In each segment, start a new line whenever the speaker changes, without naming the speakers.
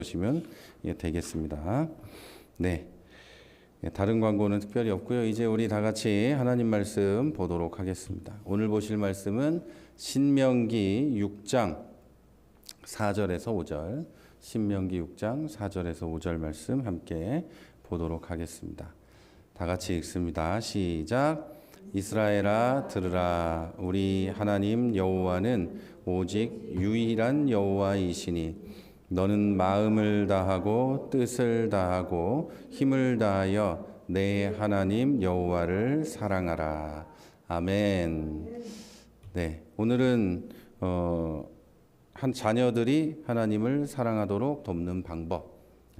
보시면 되겠습니다. 네. 다른 광고는 특별히 없고요. 이제 우리 다 같이 하나님 말씀 보도록 하겠습니다. 오늘 보실 말씀은 신명기 6장 4절에서 5절, 신명기 6장 4절에서 5절 말씀 함께 보도록 하겠습니다. 다 같이 읽습니다. 시작. 이스라엘아 들으라. 우리 하나님 여호와는 오직 유일한 여호와이시니 너는 마음을 다하고 뜻을 다하고 힘을 다하여 내 하나님 여호와를 사랑하라. 아멘. 네, 오늘은 한 자녀들이 하나님을 사랑하도록 돕는 방법,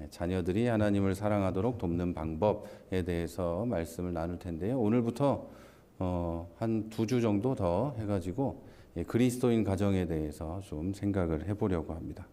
자녀들이 하나님을 사랑하도록 돕는 방법에 대해서 말씀을 나눌 텐데요. 오늘부터 한 2주 정도 더 해가지고 그리스도인 가정에 대해서 좀 생각을 해보려고 합니다.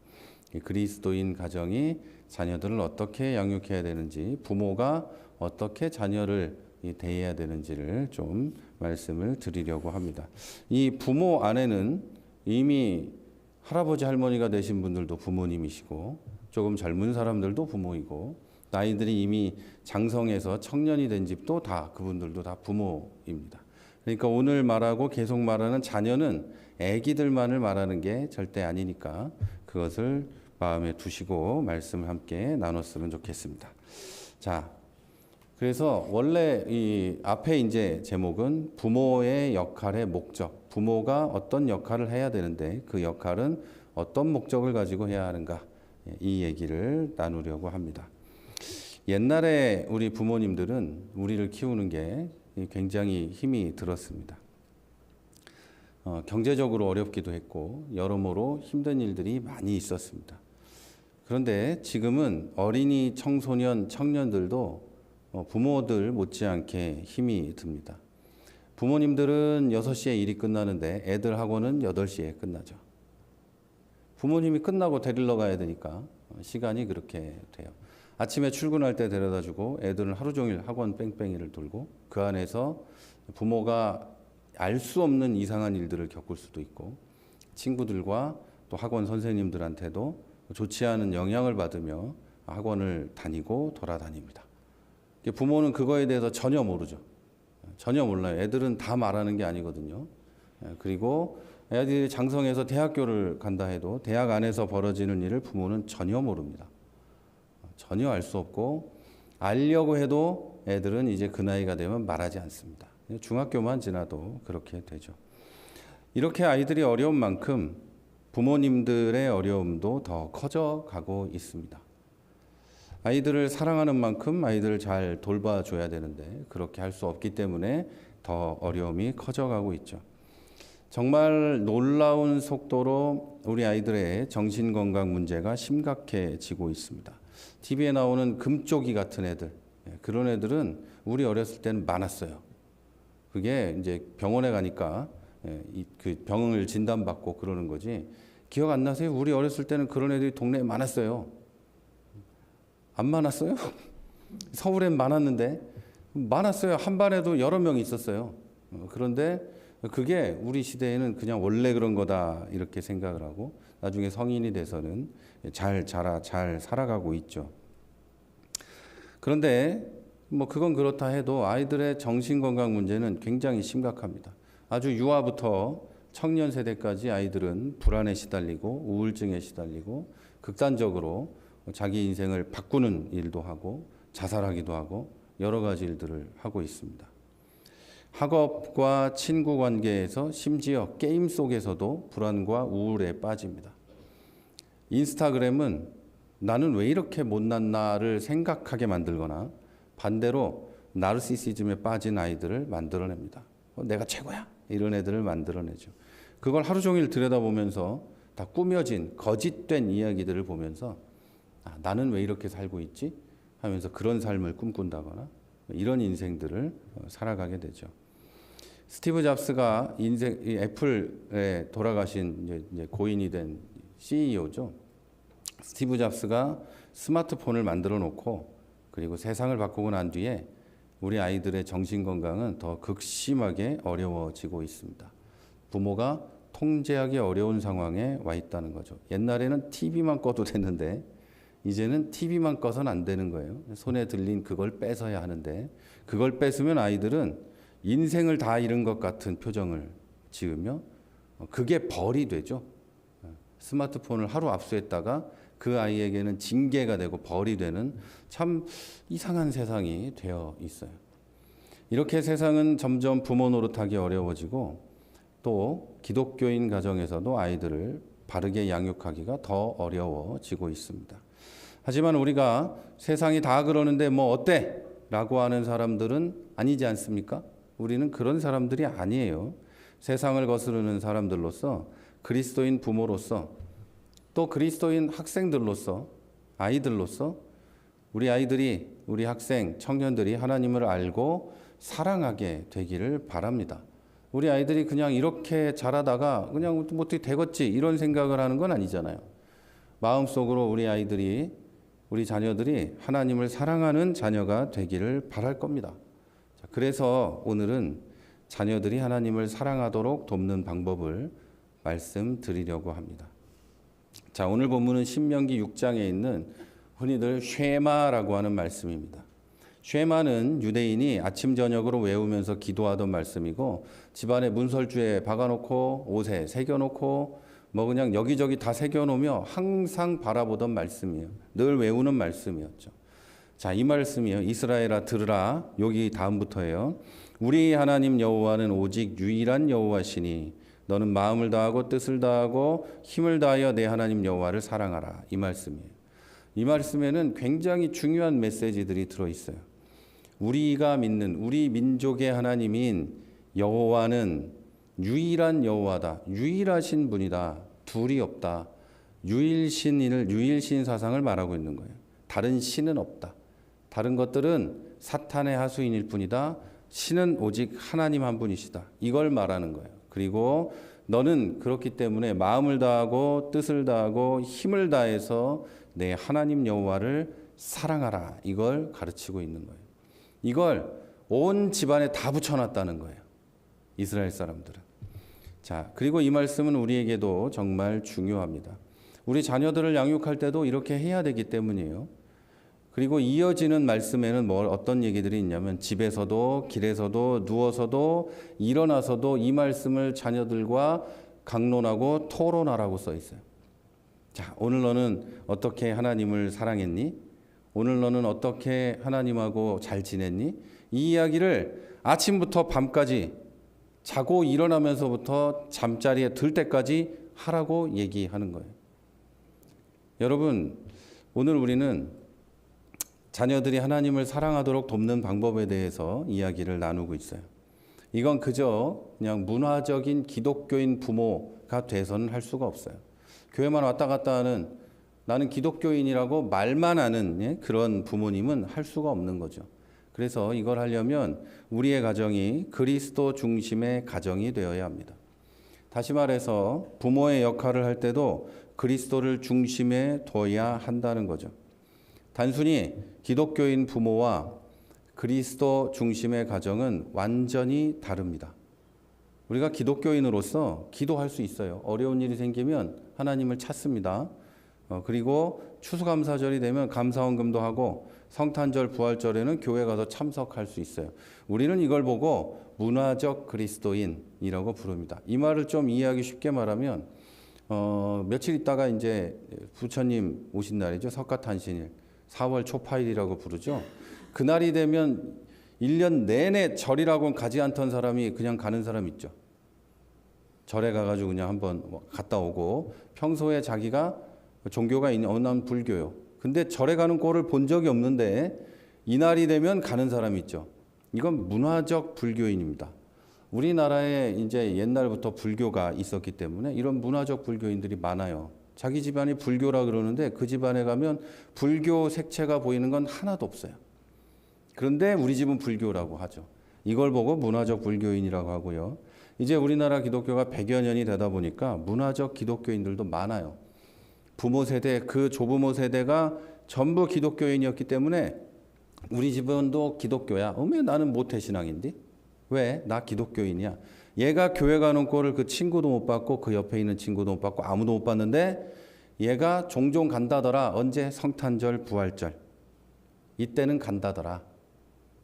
그리스도인 가정이 자녀들을 어떻게 양육해야 되는지, 부모가 어떻게 자녀를 대해야 되는지를 좀 말씀을 드리려고 합니다. 이 부모 안에는 이미 할아버지 할머니가 되신 분들도 부모님이시고, 조금 젊은 사람들도 부모이고, 나이들이 이미 장성해서 청년이 된 집도 다 그분들도 다 부모입니다. 그러니까 오늘 말하고 계속 말하는 자녀는 아기들만을 말하는 게 절대 아니니까 그것을 마음에 두시고 말씀을 함께 나눴으면 좋겠습니다. 자, 그래서 원래 이 앞에 이제 제목은 부모의 역할의 목적, 부모가 어떤 역할을 해야 되는데 그 역할은 어떤 목적을 가지고 해야 하는가, 이 얘기를 나누려고 합니다. 옛날에 우리 부모님들은 우리를 키우는 게 굉장히 힘이 들었습니다. 경제적으로 어렵기도 했고 여러모로 힘든 일들이 많이 있었습니다. 그런데 지금은 어린이, 청소년, 청년들도 부모들 못지않게 힘이 듭니다. 부모님들은 6시에 일이 끝나는데 애들 학원은 8시에 끝나죠. 부모님이 끝나고 데리러 가야 되니까 시간이 그렇게 돼요. 아침에 출근할 때 데려다주고 애들은 하루 종일 학원 뺑뺑이를 돌고 그 안에서 부모가 알 수 없는 이상한 일들을 겪을 수도 있고 친구들과 또 학원 선생님들한테도 좋지 않은 영향을 받으며 학원을 다니고 돌아다닙니다. 부모는 그거에 대해서 전혀 모르죠. 전혀 몰라요. 애들은 다 말하는 게 아니거든요. 그리고 애들이 장성해서 대학교를 간다 해도 대학 안에서 벌어지는 일을 부모는 전혀 모릅니다. 전혀 알 수 없고 알려고 해도 애들은 이제 그 나이가 되면 말하지 않습니다. 중학교만 지나도 그렇게 되죠. 이렇게 아이들이 어려운 만큼 부모님들의 어려움도 더 커져가고 있습니다. 아이들을 사랑하는 만큼 아이들을 잘 돌봐줘야 되는데 그렇게 할 수 없기 때문에 더 어려움이 커져가고 있죠. 정말 놀라운 속도로 우리 아이들의 정신건강 문제가 심각해지고 있습니다. TV에 나오는 금쪽이 같은 애들, 그런 애들은 우리 어렸을 때는 많았어요. 그게 이제 병원에 가니까 그 병을 진단받고 그러는 거지. 기억 안 나세요? 우리 어렸을 때는 그런 애들이 동네에 많았어요. 안 많았어요? 서울엔 많았는데 많았어요. 한 반에도 여러 명이 있었어요. 그런데 그게 우리 시대에는 그냥 원래 그런 거다 이렇게 생각을 하고 나중에 성인이 돼서는 잘 살아가고 있죠. 그런데 뭐 그건 그렇다 해도 아이들의 정신건강 문제는 굉장히 심각합니다. 아주 유아부터 청년 세대까지 아이들은 불안에 시달리고 우울증에 시달리고 극단적으로 자기 인생을 바꾸는 일도 하고 자살하기도 하고 여러 가지 일들을 하고 있습니다. 학업과 친구 관계에서 심지어 게임 속에서도 불안과 우울에 빠집니다. 인스타그램은 나는 왜 이렇게 못난 나를 생각하게 만들거나 반대로 나르시시즘에 빠진 아이들을 만들어냅니다. 내가 최고야 이런 애들을 만들어내죠. 그걸 하루 종일 들여다보면서 다 꾸며진 거짓된 이야기들을 보면서 나는 왜 이렇게 살고 있지? 하면서 그런 삶을 꿈꾼다거나 이런 인생들을 살아가게 되죠. 스티브 잡스가 애플에 돌아가신 이제 고인이 된 CEO죠. 스티브 잡스가 스마트폰을 만들어 놓고 그리고 세상을 바꾸고 난 뒤에 우리 아이들의 정신건강은 더 극심하게 어려워지고 있습니다. 부모가 통제하기 어려운 상황에 와 있다는 거죠. 옛날에는 TV만 꺼도 됐는데 이제는 TV만 꺼서는 안 되는 거예요. 손에 들린 그걸 뺏어야 하는데 그걸 뺏으면 아이들은 인생을 다 잃은 것 같은 표정을 지으며 그게 벌이 되죠. 스마트폰을 하루 압수했다가 그 아이에게는 징계가 되고 벌이 되는 참 이상한 세상이 되어 있어요. 이렇게 세상은 점점 부모 노릇하기 어려워지고 또 기독교인 가정에서도 아이들을 바르게 양육하기가 더 어려워지고 있습니다. 하지만 우리가 세상이 다 그러는데 뭐 어때? 라고 하는 사람들은 아니지 않습니까? 우리는 그런 사람들이 아니에요. 세상을 거스르는 사람들로서 그리스도인 부모로서 또 그리스도인 학생들로서 아이들로서 우리 아이들이 우리 학생 청년들이 하나님을 알고 사랑하게 되기를 바랍니다. 우리 아이들이 그냥 이렇게 자라다가 그냥 뭐 어떻게 되겠지 이런 생각을 하는 건 아니잖아요. 마음속으로 우리 아이들이 우리 자녀들이 하나님을 사랑하는 자녀가 되기를 바랄 겁니다. 그래서 오늘은 자녀들이 하나님을 사랑하도록 돕는 방법을 말씀드리려고 합니다. 자, 오늘 본문은 신명기 6장에 있는 흔히들 쉐마라고 하는 말씀입니다. 쉐마는 유대인이 아침 저녁으로 외우면서 기도하던 말씀이고 집안에 문설주에 박아놓고 옷에 새겨놓고 뭐 그냥 여기저기 다 새겨놓으며 항상 바라보던 말씀이에요. 늘 외우는 말씀이었죠. 자, 이 말씀이요. 이스라엘아 들으라. 여기 다음부터예요. 우리 하나님 여호와는 오직 유일한 여호와시니 너는 마음을 다하고 뜻을 다하고 힘을 다하여 내 하나님 여호와를 사랑하라. 이 말씀이에요. 이 말씀에는 굉장히 중요한 메시지들이 들어있어요. 우리가 믿는 우리 민족의 하나님인 여호와는 유일한 여호와다. 유일하신 분이다. 둘이 없다. 유일신 사상을 말하고 있는 거예요. 다른 신은 없다. 다른 것들은 사탄의 하수인일 뿐이다. 신은 오직 하나님 한 분이시다. 이걸 말하는 거예요. 그리고 너는 그렇기 때문에 마음을 다하고 뜻을 다하고 힘을 다해서 내 하나님 여호와를 사랑하라. 이걸 가르치고 있는 거예요. 이걸 온 집안에 다 붙여놨다는 거예요. 이스라엘 사람들은. 자, 그리고 이 말씀은 우리에게도 정말 중요합니다. 우리 자녀들을 양육할 때도 이렇게 해야 되기 때문이에요. 그리고 이어지는 말씀에는 어떤 얘기들이 있냐면 집에서도 길에서도 누워서도 일어나서도 이 말씀을 자녀들과 강론하고 토론하라고 써 있어요. 자, 오늘 너는 어떻게 하나님을 사랑했니? 오늘 너는 어떻게 하나님하고 잘 지냈니? 이 이야기를 아침부터 밤까지 자고 일어나면서부터 잠자리에 들 때까지 하라고 얘기하는 거예요. 여러분, 오늘 우리는 자녀들이 하나님을 사랑하도록 돕는 방법에 대해서 이야기를 나누고 있어요. 이건 그저 그냥 문화적인 기독교인 부모가 돼서는 할 수가 없어요. 교회만 왔다 갔다 하는 나는 기독교인이라고 말만 하는 그런 부모님은 할 수가 없는 거죠. 그래서 이걸 하려면 우리의 가정이 그리스도 중심의 가정이 되어야 합니다. 다시 말해서 부모의 역할을 할 때도 그리스도를 중심에 둬야 한다는 거죠. 단순히 기독교인 부모와 그리스도 중심의 가정은 완전히 다릅니다. 우리가 기독교인으로서 기도할 수 있어요. 어려운 일이 생기면 하나님을 찾습니다. 그리고 추수감사절이 되면 감사헌금도 하고 성탄절, 부활절에는 교회 가서 참석할 수 있어요. 우리는 이걸 보고 문화적 그리스도인이라고 부릅니다. 이 말을 좀 이해하기 쉽게 말하면 며칠 있다가 이제 부처님 오신 날이죠. 석가탄신일. 4월 초파일이라고 부르죠. 그날이 되면 1년 내내 절이라고는 가지 않던 사람이 그냥 가는 사람 있죠. 절에 가가지고 그냥 한번 갔다 오고 평소에 자기가 종교가 있는 난 불교요. 근데 절에 가는 꼴을 본 적이 없는데 이날이 되면 가는 사람이 있죠. 이건 문화적 불교인입니다. 우리나라에 이제 옛날부터 불교가 있었기 때문에 이런 문화적 불교인들이 많아요. 자기 집안이 불교라 그러는데 그 집안에 가면 불교 색채가 보이는 건 하나도 없어요. 그런데 우리 집은 불교라고 하죠. 이걸 보고 문화적 불교인이라고 하고요. 이제 우리나라 기독교가 100여 년이 되다 보니까 문화적 기독교인들도 많아요. 부모 세대, 그 조부모 세대가 전부 기독교인이었기 때문에 우리 집은도 기독교야. 왜 나는 모태신앙인데? 왜? 나 기독교인이야. 얘가 교회 가는 꼴을 그 친구도 못 봤고 그 옆에 있는 친구도 못 봤고 아무도 못 봤는데 얘가 종종 간다더라. 언제? 성탄절, 부활절. 이때는 간다더라.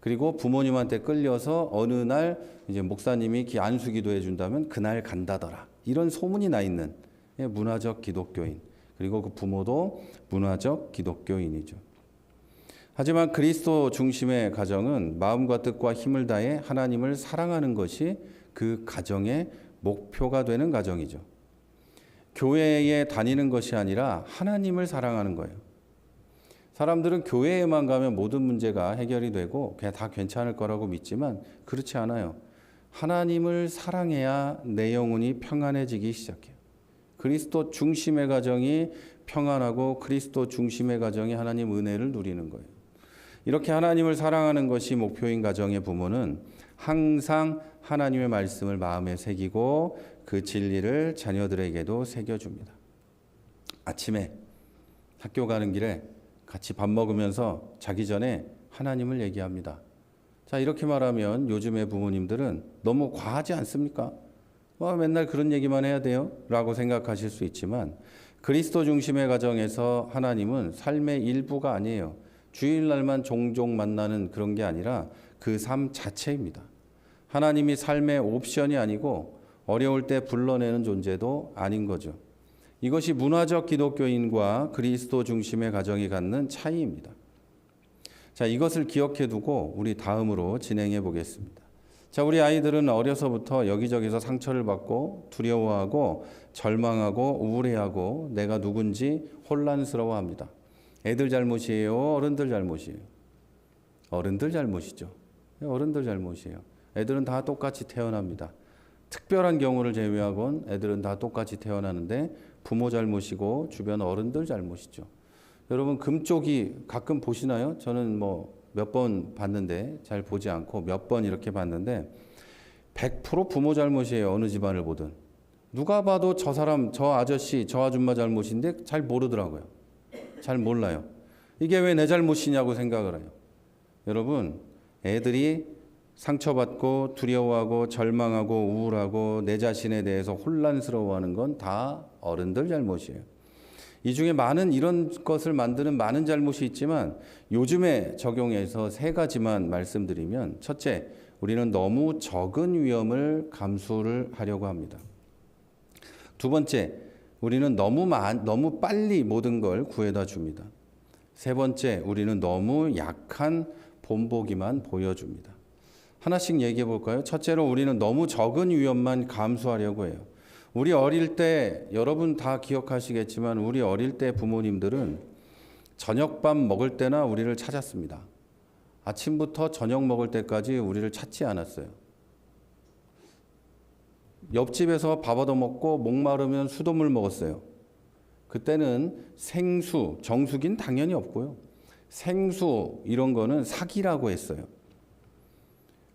그리고 부모님한테 끌려서 어느 날 이제 목사님이 안수기도 해준다면 그날 간다더라. 이런 소문이 나 있는 문화적 기독교인. 그리고 그 부모도 문화적 기독교인이죠. 하지만 그리스도 중심의 가정은 마음과 뜻과 힘을 다해 하나님을 사랑하는 것이 그 가정의 목표가 되는 가정이죠. 교회에 다니는 것이 아니라 하나님을 사랑하는 거예요. 사람들은 교회에만 가면 모든 문제가 해결이 되고 그냥 다 괜찮을 거라고 믿지만 그렇지 않아요. 하나님을 사랑해야 내 영혼이 평안해지기 시작해요. 그리스도 중심의 가정이 평안하고 그리스도 중심의 가정이 하나님 은혜를 누리는 거예요. 이렇게 하나님을 사랑하는 것이 목표인 가정의 부모는 항상 하나님의 말씀을 마음에 새기고 그 진리를 자녀들에게도 새겨줍니다. 아침에 학교 가는 길에 같이 밥 먹으면서 자기 전에 하나님을 얘기합니다. 자, 이렇게 말하면 요즘의 부모님들은 너무 과하지 않습니까? 맨날 그런 얘기만 해야 돼요? 라고 생각하실 수 있지만 그리스도 중심의 가정에서 하나님은 삶의 일부가 아니에요. 주일날만 종종 만나는 그런 게 아니라 그 삶 자체입니다. 하나님이 삶의 옵션이 아니고 어려울 때 불러내는 존재도 아닌 거죠. 이것이 문화적 기독교인과 그리스도 중심의 가정이 갖는 차이입니다. 자, 이것을 기억해 두고 우리 다음으로 진행해 보겠습니다. 자, 우리 아이들은 어려서부터 여기저기서 상처를 받고 두려워하고 절망하고 우울해하고 내가 누군지 혼란스러워합니다. 애들 잘못이에요? 어른들 잘못이에요? 어른들 잘못이죠. 어른들 잘못이에요. 애들은 다 똑같이 태어납니다. 특별한 경우를 제외하곤 애들은 다 똑같이 태어나는데 부모 잘못이고 주변 어른들 잘못이죠. 여러분 금쪽이 가끔 보시나요? 저는 몇 번 봤는데 잘 보지 않고 몇 번 이렇게 봤는데 100% 부모 잘못이에요. 어느 집안을 보든. 누가 봐도 저 사람, 저 아저씨, 저 아줌마 잘못인데 잘 모르더라고요. 잘 몰라요. 이게 왜 내 잘못이냐고 생각을 해요. 여러분, 애들이 상처받고 두려워하고 절망하고 우울하고 내 자신에 대해서 혼란스러워하는 건 다 어른들 잘못이에요. 이 중에 많은 이런 것을 만드는 많은 잘못이 있지만 요즘에 적용해서 3가지만 말씀드리면 첫째, 우리는 너무 적은 위험을 감수를 하려고 합니다. 두 번째, 우리는 너무 빨리 모든 걸 구해다 줍니다. 세 번째, 우리는 너무 약한 본보기만 보여줍니다. 하나씩 얘기해 볼까요? 첫째로 우리는 너무 적은 위험만 감수하려고 해요. 우리 어릴 때 여러분 다 기억하시겠지만 우리 어릴 때 부모님들은 저녁밥 먹을 때나 우리를 찾았습니다. 아침부터 저녁 먹을 때까지 우리를 찾지 않았어요. 옆집에서 밥 얻어먹고 목마르면 수돗물 먹었어요. 그때는 생수, 정수기는 당연히 없고요. 생수 이런 거는 사기라고 했어요.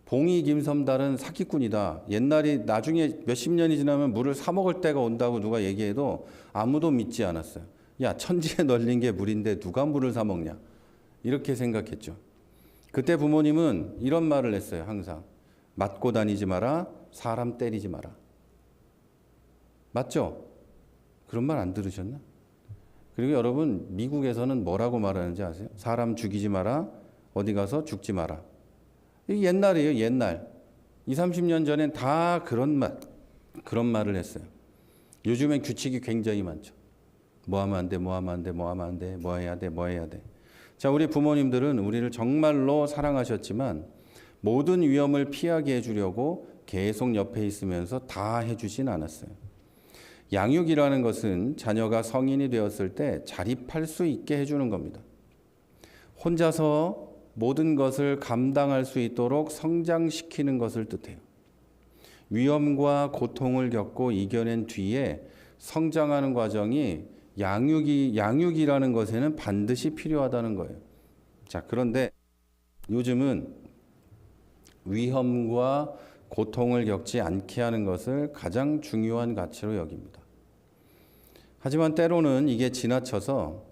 봉이 김섬달은 사기꾼이다. 옛날에 나중에 몇십 년이 지나면 물을 사 먹을 때가 온다고 누가 얘기해도 아무도 믿지 않았어요. 야, 천지에 널린 게 물인데 누가 물을 사 먹냐. 이렇게 생각했죠. 그때 부모님은 이런 말을 했어요. 항상. 맞고 다니지 마라. 사람 때리지 마라. 맞죠? 그런 말 안 들으셨나? 그리고 여러분 미국에서는 뭐라고 말하는지 아세요? 사람 죽이지 마라. 어디 가서 죽지 마라. 이게 옛날이에요. 옛날. 20, 30년 전엔 다 그런 말을 했어요. 요즘엔 규칙이 굉장히 많죠. 뭐 하면 안 돼, 뭐 하면 안 돼, 뭐 하면 안 돼, 뭐 해야 돼, 뭐 해야 돼. 자, 우리 부모님들은 우리를 정말로 사랑하셨지만 모든 위험을 피하게 해주려고 계속 옆에 있으면서 다 해주진 않았어요. 양육이라는 것은 자녀가 성인이 되었을 때 자립할 수 있게 해주는 겁니다. 혼자서 모든 것을 감당할 수 있도록 성장시키는 것을 뜻해요. 위험과 고통을 겪고 이겨낸 뒤에 성장하는 과정이 양육이라는 것에는 반드시 필요하다는 거예요. 자, 그런데 요즘은 위험과 고통을 겪지 않게 하는 것을 가장 중요한 가치로 여깁니다. 하지만 때로는 이게 지나쳐서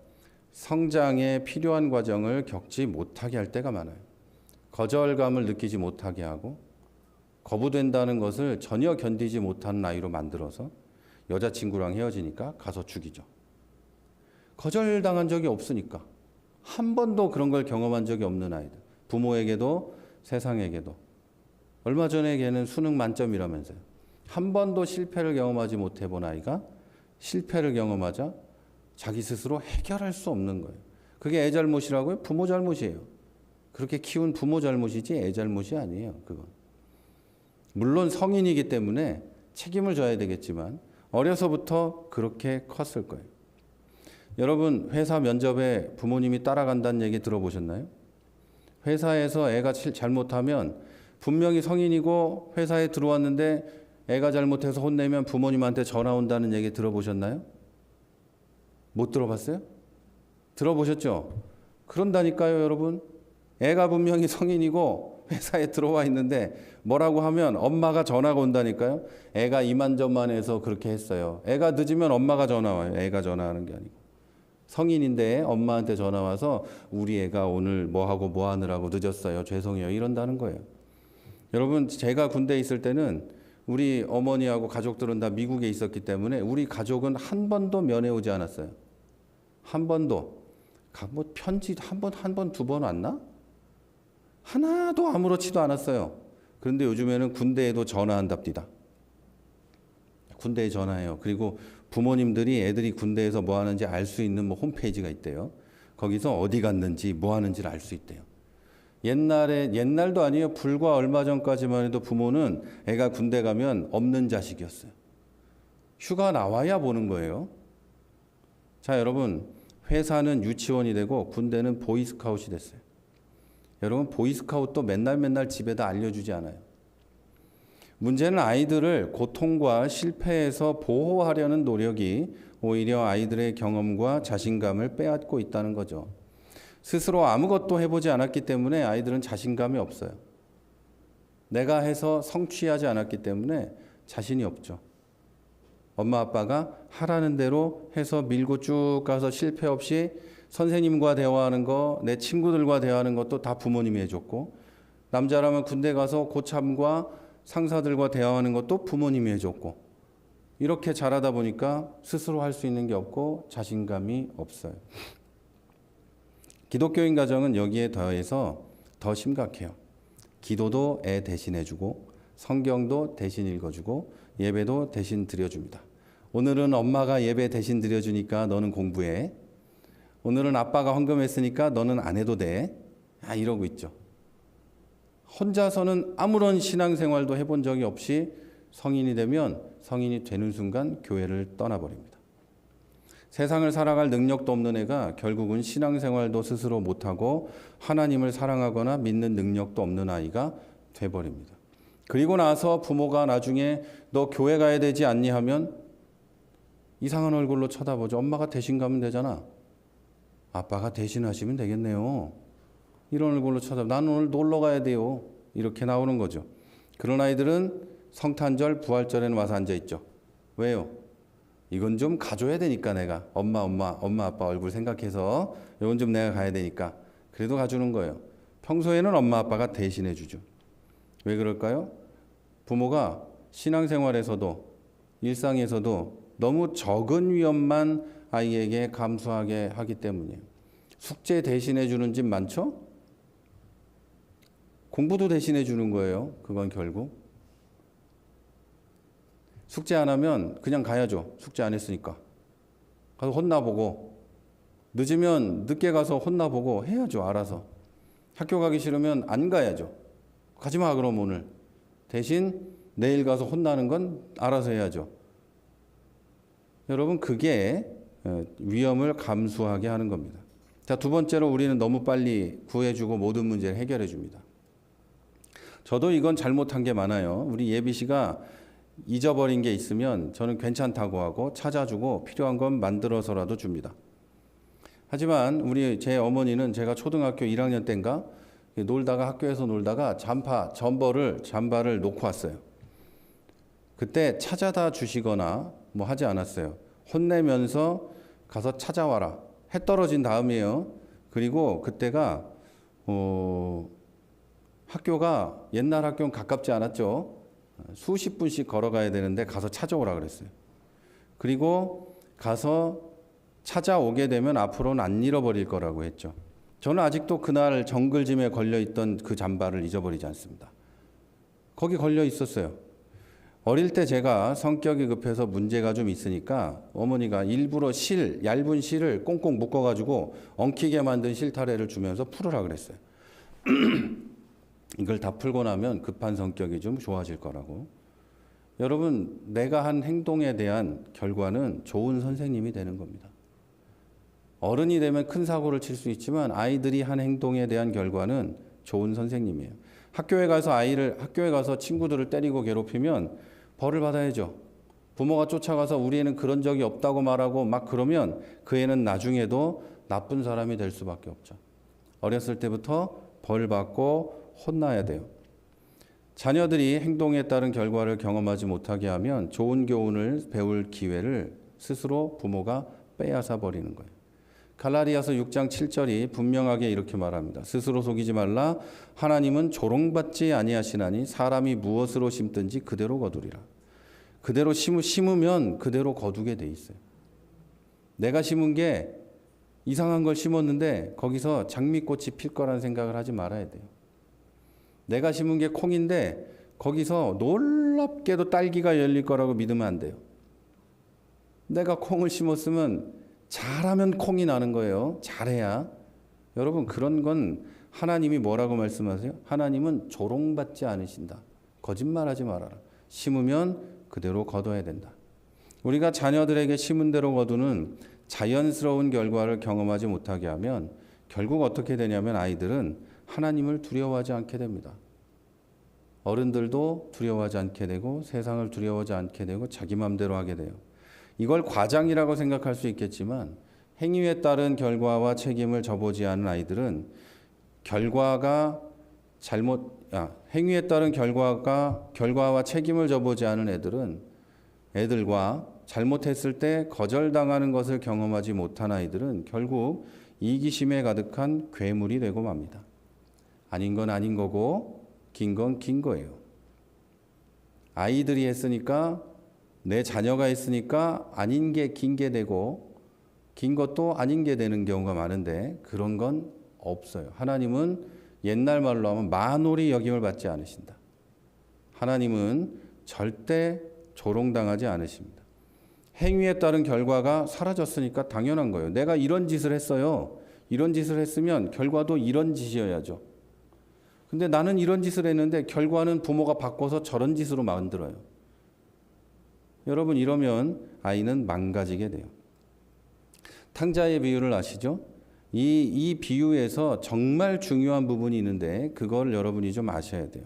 성장에 필요한 과정을 겪지 못하게 할 때가 많아요. 거절감을 느끼지 못하게 하고 거부된다는 것을 전혀 견디지 못하는 아이로 만들어서 여자친구랑 헤어지니까 가서 죽이죠. 거절당한 적이 없으니까. 한 번도 그런 걸 경험한 적이 없는 아이들. 부모에게도 세상에게도. 얼마 전에 걔는 수능 만점이라면서요. 한 번도 실패를 경험하지 못해 본 아이가 실패를 경험하자 자기 스스로 해결할 수 없는 거예요. 그게 애 잘못이라고요? 부모 잘못이에요. 그렇게 키운 부모 잘못이지 애 잘못이 아니에요. 그건. 물론 성인이기 때문에 책임을 져야 되겠지만 어려서부터 그렇게 컸을 거예요. 여러분 회사 면접에 부모님이 따라간다는 얘기 들어보셨나요? 회사에서 애가 잘못하면 분명히 성인이고 회사에 들어왔는데 애가 잘못해서 혼내면 부모님한테 전화 온다는 얘기 들어보셨나요? 못 들어봤어요? 들어보셨죠? 그런다니까요, 여러분. 애가 분명히 성인이고 회사에 들어와 있는데 뭐라고 하면 엄마가 전화가 온다니까요. 애가 이만저만해서 그렇게 했어요. 애가 늦으면 엄마가 전화 와요. 애가 전화하는 게 아니고. 성인인데 엄마한테 전화 와서 우리 애가 오늘 뭐하고 뭐 하느라고 늦었어요. 죄송해요. 이런다는 거예요. 여러분 제가 군대에 있을 때는 우리 어머니하고 가족들은 다 미국에 있었기 때문에 우리 가족은 한 번도 면회 오지 않았어요. 한 번도. 뭐 편지 한 번, 두 번 왔나? 하나도 아무렇지도 않았어요. 그런데 요즘에는 군대에도 전화한답니다. 군대에 전화해요. 그리고 부모님들이 애들이 군대에서 뭐 하는지 알 수 있는 뭐 홈페이지가 있대요. 거기서 어디 갔는지 뭐 하는지를 알 수 있대요. 옛날도 아니에요. 불과 얼마 전까지만 해도 부모는 애가 군대 가면 없는 자식이었어요. 휴가 나와야 보는 거예요. 자, 여러분 회사는 유치원이 되고 군대는 보이스카웃이 됐어요. 여러분 보이스카웃도 맨날 집에다 알려주지 않아요. 문제는 아이들을 고통과 실패에서 보호하려는 노력이 오히려 아이들의 경험과 자신감을 빼앗고 있다는 거죠. 스스로 아무것도 해보지 않았기 때문에 아이들은 자신감이 없어요. 내가 해서 성취하지 않았기 때문에 자신이 없죠. 엄마 아빠가 하라는 대로 해서 밀고 쭉 가서 실패 없이 선생님과 대화하는 거, 내 친구들과 대화하는 것도 다 부모님이 해줬고, 남자라면 군대 가서 고참과 상사들과 대화하는 것도 부모님이 해줬고, 이렇게 자라다 보니까 스스로 할 수 있는 게 없고 자신감이 없어요. 기독교인 가정은 여기에 더해서 더 심각해요. 기도도 애 대신 해주고 성경도 대신 읽어주고 예배도 대신 드려줍니다. 오늘은 엄마가 예배 대신 드려주니까 너는 공부해. 오늘은 아빠가 헌금했으니까 너는 안 해도 돼. 이러고 있죠. 혼자서는 아무런 신앙생활도 해본 적이 없이 성인이 되는 순간 교회를 떠나버립니다. 세상을 살아갈 능력도 없는 애가 결국은 신앙생활도 스스로 못하고 하나님을 사랑하거나 믿는 능력도 없는 아이가 돼버립니다. 그리고 나서 부모가 나중에 너 교회 가야 되지 않니 하면 이상한 얼굴로 쳐다보죠. 엄마가 대신 가면 되잖아. 아빠가 대신 하시면 되겠네요. 이런 얼굴로 쳐다보고 나는 오늘 놀러 가야 돼요. 이렇게 나오는 거죠. 그런 아이들은 성탄절, 부활절에는 와서 앉아있죠. 왜요? 이건 좀 가줘야 되니까 내가 엄마 아빠 얼굴 생각해서 이건 좀 내가 가야 되니까 그래도 가주는 거예요. 평소에는 엄마 아빠가 대신해 주죠. 왜 그럴까요? 부모가 신앙생활에서도 일상에서도 너무 적은 위험만 아이에게 감수하게 하기 때문이에요. 숙제 대신해 주는 집 많죠? 공부도 대신해 주는 거예요. 그건 결국. 숙제 안 하면 그냥 가야죠. 숙제 안 했으니까. 가서 혼나보고 늦으면 늦게 가서 혼나보고 해야죠. 알아서. 학교 가기 싫으면 안 가야죠. 가지 마 그럼 오늘. 대신 내일 가서 혼나는 건 알아서 해야죠. 여러분 그게 위험을 감수하게 하는 겁니다. 자, 두 번째로 우리는 너무 빨리 구해주고 모든 문제를 해결해 줍니다. 저도 이건 잘못한 게 많아요. 우리 예비 씨가 잊어버린 게 있으면 저는 괜찮다고 하고 찾아주고 필요한 건 만들어서라도 줍니다. 하지만 제 어머니는 제가 초등학교 1학년 때인가 학교에서 놀다가 잠바를 놓고 왔어요. 그때 찾아다 주시거나 뭐 하지 않았어요. 혼내면서 가서 찾아와라. 해 떨어진 다음이에요. 그리고 그때가 학교가 옛날 학교는 가깝지 않았죠. 수십 분씩 걸어가야 되는데 가서 찾아오라 그랬어요. 그리고 가서 찾아오게 되면 앞으로는 안 잃어버릴 거라고 했죠. 저는 아직도 그날 정글짐에 걸려있던 그 잠바를 잊어버리지 않습니다. 거기 걸려 있었어요. 어릴 때 제가 성격이 급해서 문제가 좀 있으니까 어머니가 일부러 얇은 실을 꽁꽁 묶어가지고 엉키게 만든 실타래를 주면서 풀으라 그랬어요. 이걸 다 풀고 나면 급한 성격이 좀 좋아질 거라고. 여러분, 내가 한 행동에 대한 결과는 좋은 선생님이 되는 겁니다. 어른이 되면 큰 사고를 칠 수 있지만 아이들이 한 행동에 대한 결과는 좋은 선생님이에요. 학교에 가서 친구들을 때리고 괴롭히면 벌을 받아야죠. 부모가 쫓아가서 우리 애는 그런 적이 없다고 말하고 막 그러면 그 애는 나중에도 나쁜 사람이 될 수밖에 없죠. 어렸을 때부터 벌 받고 혼나야 돼요. 자녀들이 행동에 따른 결과를 경험하지 못하게 하면 좋은 교훈을 배울 기회를 스스로 부모가 빼앗아 버리는 거예요. 갈라디아서 6장 7절이 분명하게 이렇게 말합니다. 스스로 속이지 말라. 하나님은 조롱받지 아니하시나니 사람이 무엇으로 심든지 그대로 거두리라. 그대로 심으면 그대로 거두게 돼 있어요. 내가 심은 게 이상한 걸 심었는데 거기서 장미꽃이 필 거라는 생각을 하지 말아야 돼요. 내가 심은 게 콩인데 거기서 놀랍게도 딸기가 열릴 거라고 믿으면 안 돼요. 내가 콩을 심었으면 잘하면 콩이 나는 거예요. 잘해야. 여러분, 그런 건 하나님이 뭐라고 말씀하세요? 하나님은 조롱받지 않으신다. 거짓말하지 말아라. 심으면 그대로 거둬야 된다. 우리가 자녀들에게 심은 대로 거두는 자연스러운 결과를 경험하지 못하게 하면 결국 어떻게 되냐면 아이들은 하나님을 두려워하지 않게 됩니다. 어른들도 두려워하지 않게 되고 세상을 두려워하지 않게 되고 자기 마음대로 하게 돼요. 이걸 과장이라고 생각할 수 있겠지만 행위에 따른 결과와 책임을 져보지 않은 아이들은 행위에 따른 결과와 책임을 져보지 않은 애들과 잘못했을 때 거절당하는 것을 경험하지 못한 아이들은 결국 이기심에 가득한 괴물이 되고 맙니다. 아닌 건 아닌 거고 긴 건 긴 거예요. 아이들이 했으니까 내 자녀가 했으니까 아닌 게 긴 게 되고 긴 것도 아닌 게 되는 경우가 많은데 그런 건 없어요. 하나님은 옛날 말로 하면 만홀히 여김을 받지 않으신다. 하나님은 절대 조롱당하지 않으십니다. 행위에 따른 결과가 사라졌으니까 당연한 거예요. 내가 이런 짓을 했어요. 이런 짓을 했으면 결과도 이런 짓이어야죠. 근데 나는 이런 짓을 했는데 결과는 부모가 바꿔서 저런 짓으로 만들어요. 여러분, 이러면 아이는 망가지게 돼요. 탕자의 비유를 아시죠? 이 비유에서 정말 중요한 부분이 있는데 그걸 여러분이 좀 아셔야 돼요.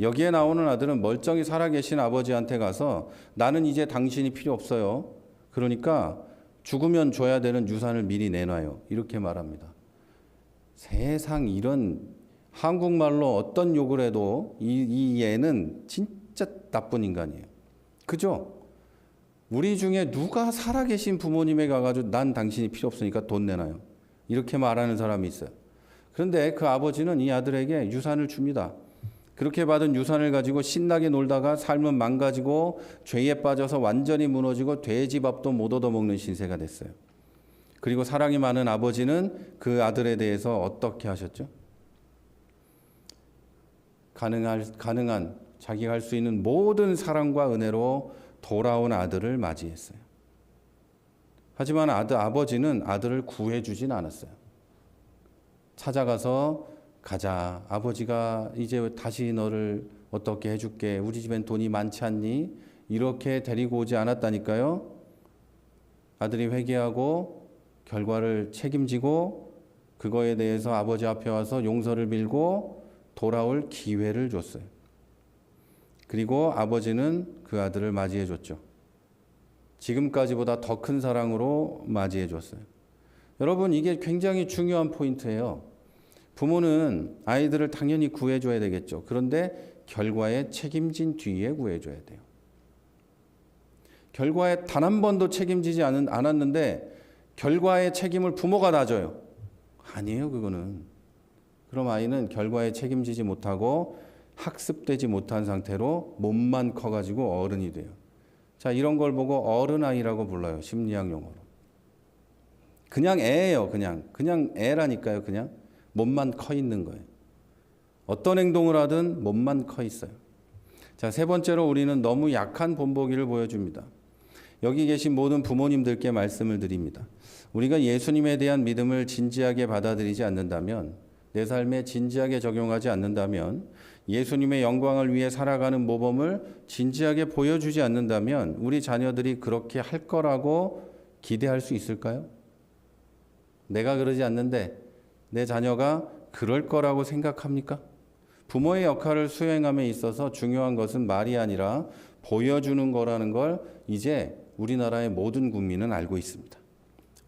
여기에 나오는 아들은 멀쩡히 살아계신 아버지한테 가서 나는 이제 당신이 필요 없어요. 그러니까 죽으면 줘야 되는 유산을 미리 내놔요. 이렇게 말합니다. 세상 이런 한국말로 어떤 욕을 해도 이 애는 진짜 나쁜 인간이에요. 그죠? 우리 중에 누가 살아계신 부모님에 가가지고 난 당신이 필요 없으니까 돈 내놔요. 이렇게 말하는 사람이 있어요. 그런데 그 아버지는 이 아들에게 유산을 줍니다. 그렇게 받은 유산을 가지고 신나게 놀다가 삶은 망가지고 죄에 빠져서 완전히 무너지고 돼지밥도 못 얻어먹는 신세가 됐어요. 그리고 사랑이 많은 아버지는 그 아들에 대해서 어떻게 하셨죠? 가능한 자기가 할 수 있는 모든 사랑과 은혜로 돌아온 아들을 맞이했어요. 하지만 아버지는 아들을 구해주진 않았어요. 찾아가서 가자. 아버지가 이제 다시 너를 어떻게 해줄게. 우리 집엔 돈이 많지 않니? 이렇게 데리고 오지 않았다니까요. 아들이 회개하고 결과를 책임지고 그거에 대해서 아버지 앞에 와서 용서를 빌고 돌아올 기회를 줬어요. 그리고 아버지는 그 아들을 맞이해 줬죠. 지금까지보다 더 큰 사랑으로 맞이해 줬어요. 여러분, 이게 굉장히 중요한 포인트예요. 부모는 아이들을 당연히 구해줘야 되겠죠. 그런데 결과에 책임진 뒤에 구해줘야 돼요. 결과에 단 한 번도 책임지지 않았는데 결과의 책임을 부모가 다 져요. 아니에요, 그거는. 그럼 아이는 결과에 책임지지 못하고 학습되지 못한 상태로 몸만 커가지고 어른이 돼요. 자, 이런 걸 보고 어른아이라고 불러요. 심리학 용어로. 그냥 애예요. 그냥 애라니까요. 그냥 몸만 커 있는 거예요. 어떤 행동을 하든 몸만 커 있어요. 자, 세 번째로 우리는 너무 약한 본보기를 보여줍니다. 여기 계신 모든 부모님들께 말씀을 드립니다. 우리가 예수님에 대한 믿음을 진지하게 받아들이지 않는다면, 내 삶에 진지하게 적용하지 않는다면, 예수님의 영광을 위해 살아가는 모범을 진지하게 보여주지 않는다면 우리 자녀들이 그렇게 할 거라고 기대할 수 있을까요? 내가 그러지 않는데 내 자녀가 그럴 거라고 생각합니까? 부모의 역할을 수행함에 있어서 중요한 것은 말이 아니라 보여주는 거라는 걸 이제 우리나라의 모든 국민은 알고 있습니다.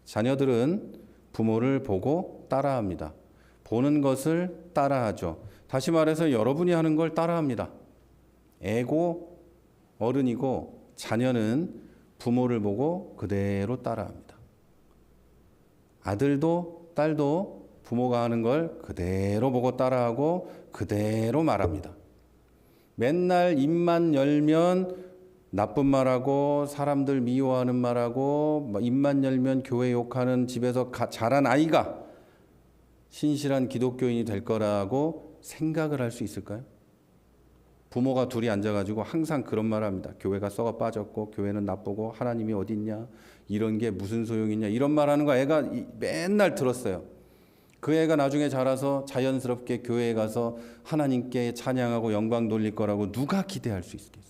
자녀들은 부모를 보고 따라합니다. 보는 것을 따라하죠. 다시 말해서 여러분이 하는 걸 따라합니다. 애고 어른이고 자녀는 부모를 보고 그대로 따라합니다. 아들도 딸도 부모가 하는 걸 그대로 보고 따라하고 그대로 말합니다. 맨날 입만 열면 나쁜 말하고 사람들 미워하는 말하고 입만 열면 교회 욕하는 집에서 자란 아이가 신실한 기독교인이 될 거라고 생각을 할 수 있을까요? 부모가 둘이 앉아가지고 항상 그런 말 합니다. 교회가 썩어 빠졌고 교회는 나쁘고 하나님이 어딨냐, 이런 게 무슨 소용이냐, 이런 말 하는 거 애가 맨날 들었어요. 그 애가 나중에 자라서 자연스럽게 교회에 가서 하나님께 찬양하고 영광 돌릴 거라고 누가 기대할 수 있겠어요?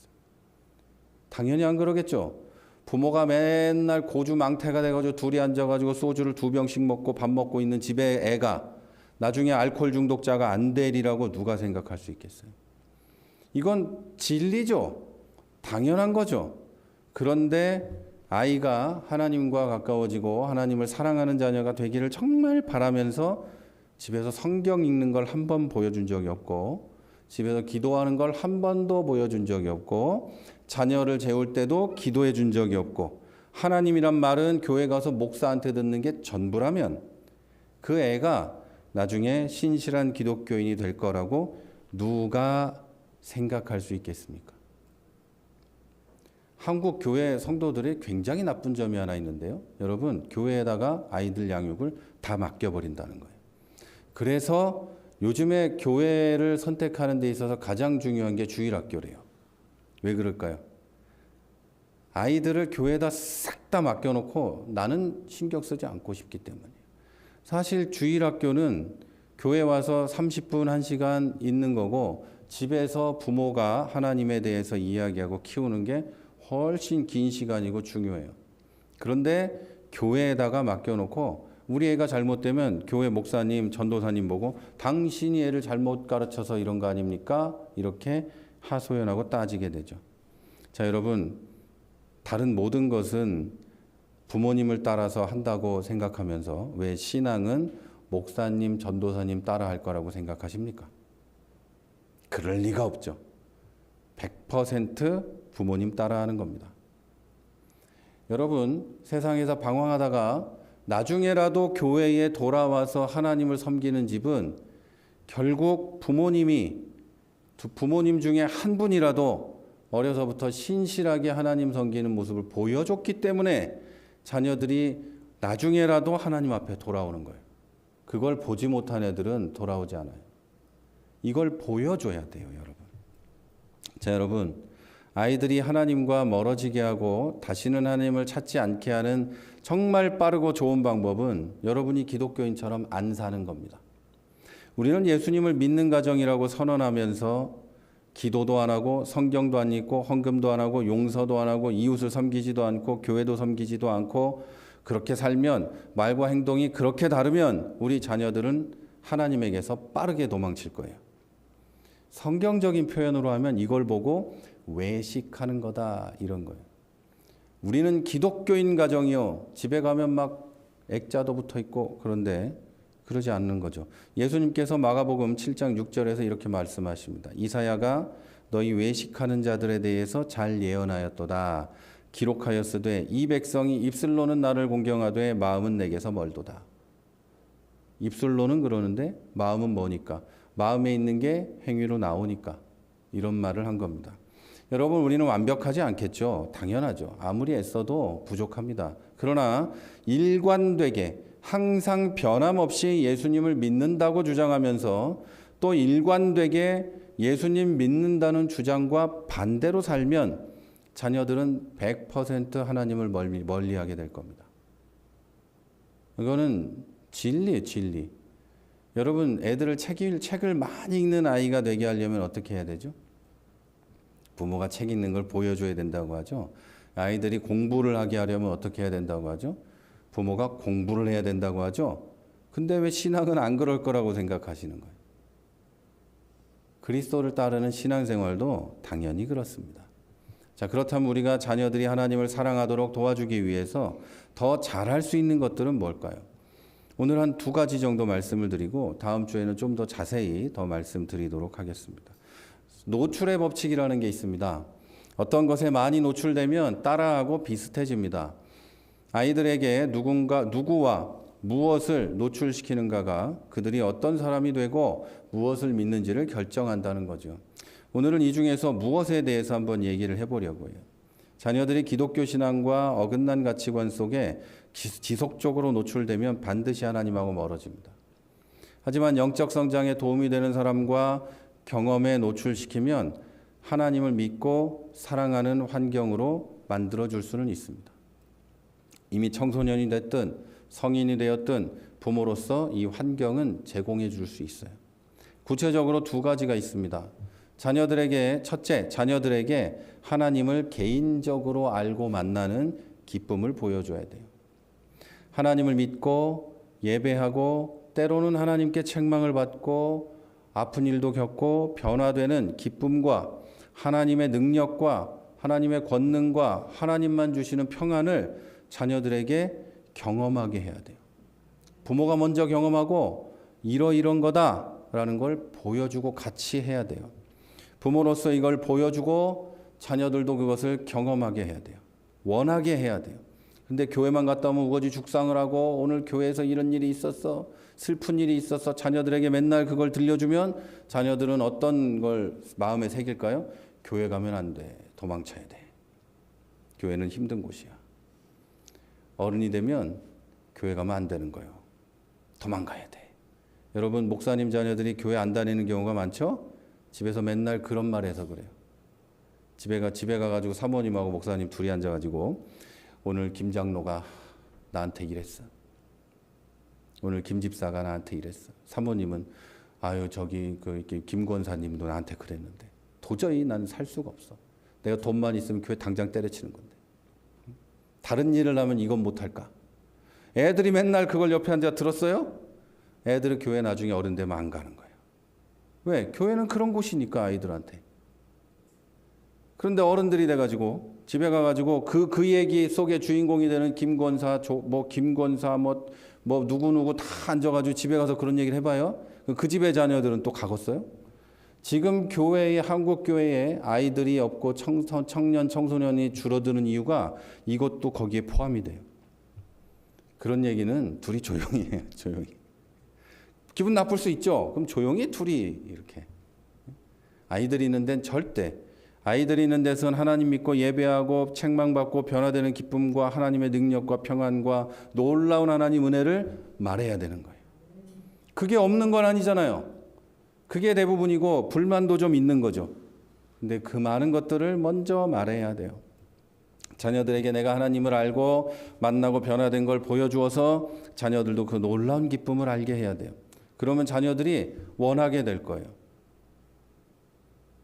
당연히 안 그러겠죠. 부모가 맨날 고주망태가 돼가지고 둘이 앉아가지고 소주를 2병씩 먹고 밥 먹고 있는 집에 애가 나중에 알코올 중독자가 안 되리라고 누가 생각할 수 있겠어요? 이건 진리죠. 당연한 거죠. 그런데 아이가 하나님과 가까워지고 하나님을 사랑하는 자녀가 되기를 정말 바라면서 집에서 성경 읽는 걸 한 번 보여준 적이 없고, 집에서 기도하는 걸 한 번도 보여준 적이 없고, 자녀를 재울 때도 기도해 준 적이 없고, 하나님이란 말은 교회 가서 목사한테 듣는 게 전부라면 그 애가 나중에 신실한 기독교인이 될 거라고 누가 생각할 수 있겠습니까? 한국 교회 성도들이 굉장히 나쁜 점이 하나 있는데요. 여러분, 교회에다가 아이들 양육을 다 맡겨버린다는 거예요. 그래서 요즘에 교회를 선택하는 데 있어서 가장 중요한 게 주일학교래요. 왜 그럴까요? 아이들을 교회에다 싹 다 맡겨놓고 나는 신경 쓰지 않고 싶기 때문이에요. 사실 주일학교는 교회 와서 30분, 1시간 있는 거고, 집에서 부모가 하나님에 대해서 이야기하고 키우는 게 훨씬 긴 시간이고 중요해요. 그런데 교회에다가 맡겨놓고 우리 애가 잘못되면 교회 목사님, 전도사님 보고 당신이 애를 잘못 가르쳐서 이런 거 아닙니까? 이렇게 하소연하고 따지게 되죠. 자, 여러분, 다른 모든 것은 부모님을 따라서 한다고 생각하면서 왜 신앙은 목사님, 전도사님 따라 할 거라고 생각하십니까? 그럴 리가 없죠. 100% 부모님 따라하는 겁니다. 여러분, 세상에서 방황하다가 나중에라도 교회에 돌아와서 하나님을 섬기는 집은 결국 부모님 중에 한 분이라도 어려서부터 신실하게 하나님 섬기는 모습을 보여줬기 때문에 자녀들이 나중에라도 하나님 앞에 돌아오는 거예요. 그걸 보지 못한 애들은 돌아오지 않아요. 이걸 보여줘야 돼요, 여러분. 자, 여러분, 아이들이 하나님과 멀어지게 하고 다시는 하나님을 찾지 않게 하는 정말 빠르고 좋은 방법은 여러분이 기독교인처럼 안 사는 겁니다. 우리는 예수님을 믿는 가정이라고 선언하면서 기도도 안 하고 성경도 안 읽고 헌금도 안 하고 용서도 안 하고 이웃을 섬기지도 않고 교회도 섬기지도 않고 그렇게 살면, 말과 행동이 그렇게 다르면 우리 자녀들은 하나님에게서 빠르게 도망칠 거예요. 성경적인 표현으로 하면 이걸 보고 외식하는 거다, 이런 거예요. 우리는 기독교인 가정이요, 집에 가면 막 액자도 붙어 있고 그런데 그러지 않는 거죠. 예수님께서 마가복음 7장 6절에서 이렇게 말씀하십니다. 이사야가 너희 외식하는 자들에 대해서 잘 예언하였도다. 기록하였으되 이 백성이 입술로는 나를 공경하되 마음은 내게서 멀도다. 입술로는 그러는데 마음은 뭐니까? 마음에 있는 게 행위로 나오니까 이런 말을 한 겁니다. 여러분, 우리는 완벽하지 않겠죠. 당연하죠. 아무리 애써도 부족합니다. 그러나 일관되게 항상 변함없이 예수님을 믿는다고 주장하면서 또 일관되게 예수님 믿는다는 주장과 반대로 살면 자녀들은 100% 하나님을 멀리하게 될 겁니다. 이거는 진리예요, 진리. 여러분, 애들을 책을 많이 읽는 아이가 되게 하려면 어떻게 해야 되죠? 부모가 책 읽는 걸 보여줘야 된다고 하죠. 아이들이 공부를 하게 하려면 어떻게 해야 된다고 하죠? 부모가 공부를 해야 된다고 하죠. 근데 왜 신앙은 안 그럴 거라고 생각하시는 거예요? 그리스도를 따르는 신앙생활도 당연히 그렇습니다. 자, 그렇다면 우리가 자녀들이 하나님을 사랑하도록 도와주기 위해서 더 잘할 수 있는 것들은 뭘까요? 오늘 한 2가지 정도 말씀을 드리고 다음 주에는 좀 더 자세히 더 말씀드리도록 하겠습니다. 노출의 법칙이라는 게 있습니다. 어떤 것에 많이 노출되면 따라하고 비슷해집니다. 아이들에게 누구와 무엇을 노출시키는가가 그들이 어떤 사람이 되고 무엇을 믿는지를 결정한다는 거죠. 오늘은 이 중에서 무엇에 대해서 한번 얘기를 해보려고 해요. 자녀들이 기독교 신앙과 어긋난 가치관 속에 지속적으로 노출되면 반드시 하나님하고 멀어집니다. 하지만 영적 성장에 도움이 되는 사람과 경험에 노출시키면 하나님을 믿고 사랑하는 환경으로 만들어줄 수는 있습니다. 이미 청소년이 됐든 성인이 되었든 부모로서 이 환경은 제공해 줄 수 있어요. 구체적으로 2가지가 있습니다. 첫째, 자녀들에게 하나님을 개인적으로 알고 만나는 기쁨을 보여줘야 돼요. 하나님을 믿고 예배하고 때로는 하나님께 책망을 받고 아픈 일도 겪고 변화되는 기쁨과 하나님의 능력과 하나님의 권능과 하나님만 주시는 평안을 자녀들에게 경험하게 해야 돼요. 부모가 먼저 경험하고 이런 거다라는 걸 보여주고 같이 해야 돼요. 부모로서 이걸 보여주고 자녀들도 그것을 경험하게 해야 돼요. 원하게 해야 돼요. 근데 교회만 갔다 오면 우거지 죽상을 하고 오늘 교회에서 이런 일이 있었어, 슬픈 일이 있었어, 자녀들에게 맨날 그걸 들려주면 자녀들은 어떤 걸 마음에 새길까요? 교회 가면 안 돼. 도망쳐야 돼. 교회는 힘든 곳이야. 어른이 되면 교회 가면 안 되는 거예요. 도망가야 돼. 여러분, 목사님 자녀들이 교회 안 다니는 경우가 많죠? 집에서 맨날 그런 말 해서 그래요. 집에 가가지고 사모님하고 목사님 둘이 앉아가지고 오늘 김 장로가 나한테 이랬어. 오늘 김 집사가 나한테 이랬어. 사모님은 아유 저기 김 권사님도 나한테 그랬는데 도저히 나는 살 수가 없어. 내가 돈만 있으면 교회 당장 때려치는 건데. 다른 일을 하면 이건 못할까? 애들이 맨날 그걸 옆에 앉아 들었어요? 애들은 교회 나중에 어른 되면 안 가는 거예요. 왜? 교회는 그런 곳이니까 아이들한테. 그런데 어른들이 돼가지고 집에 가가지고 그 얘기 속의 주인공이 되는 김권사, 누구누구 다 앉아가지고 집에 가서 그런 얘기를 해봐요. 그 집의 자녀들은 또 가겠어요? 지금 한국 교회에 아이들이 없고 청소년이 줄어드는 이유가 이것도 거기에 포함이 돼요. 그런 얘기는 둘이 조용히 해요. 조용히. 기분 나쁠 수 있죠. 그럼 조용히 둘이 이렇게. 아이들이 있는 데는 절대. 아이들이 있는 데서는 하나님 믿고 예배하고 책망받고 변화되는 기쁨과 하나님의 능력과 평안과 놀라운 하나님 은혜를 말해야 되는 거예요. 그게 없는 건 아니잖아요. 그게 대부분이고 불만도 좀 있는 거죠. 근데 그 많은 것들을 먼저 말해야 돼요. 자녀들에게 내가 하나님을 알고 만나고 변화된 걸 보여주어서 자녀들도 그 놀라운 기쁨을 알게 해야 돼요. 그러면 자녀들이 원하게 될 거예요.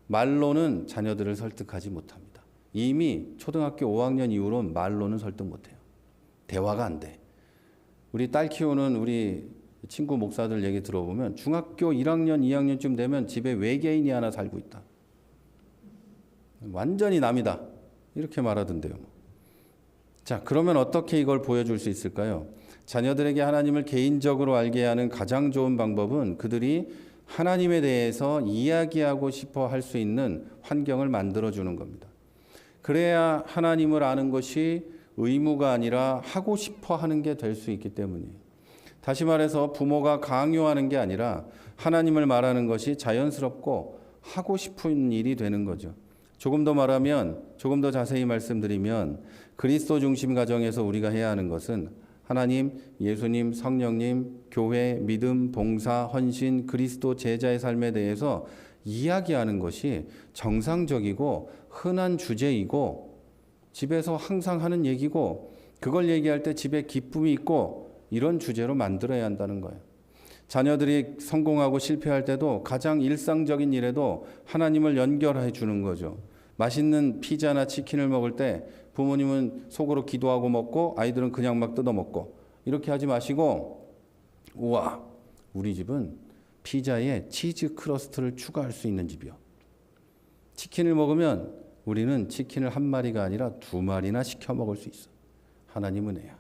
말로는 자녀들을 설득하지 못합니다. 이미 초등학교 5학년 이후로는 말로는 설득 못해요. 대화가 안 돼. 우리 딸 키우는 우리 친구 목사들 얘기 들어보면 중학교 1학년, 2학년쯤 되면 집에 외계인이 하나 살고 있다. 완전히 남이다. 이렇게 말하던데요. 자, 그러면 어떻게 이걸 보여줄 수 있을까요? 자녀들에게 하나님을 개인적으로 알게 하는 가장 좋은 방법은 그들이 하나님에 대해서 이야기하고 싶어 할 수 있는 환경을 만들어주는 겁니다. 그래야 하나님을 아는 것이 의무가 아니라 하고 싶어 하는 게 될 수 있기 때문이에요. 다시 말해서 부모가 강요하는 게 아니라 하나님을 말하는 것이 자연스럽고 하고 싶은 일이 되는 거죠. 조금 더 말하면, 조금 더 자세히 말씀드리면 그리스도 중심 가정에서 우리가 해야 하는 것은 하나님, 예수님, 성령님, 교회, 믿음, 봉사, 헌신, 그리스도 제자의 삶에 대해서 이야기하는 것이 정상적이고 흔한 주제이고 집에서 항상 하는 얘기고 그걸 얘기할 때 집에 기쁨이 있고 이런 주제로 만들어야 한다는 거예요. 자녀들이 성공하고 실패할 때도 가장 일상적인 일에도 하나님을 연결해 주는 거죠. 맛있는 피자나 치킨을 먹을 때 부모님은 속으로 기도하고 먹고 아이들은 그냥 막 뜯어 먹고 이렇게 하지 마시고, 우와, 우리 집은 피자에 치즈 크러스트를 추가할 수 있는 집이요. 치킨을 먹으면 우리는 치킨을 한 마리가 아니라 2마리나 시켜 먹을 수 있어. 하나님 은혜야.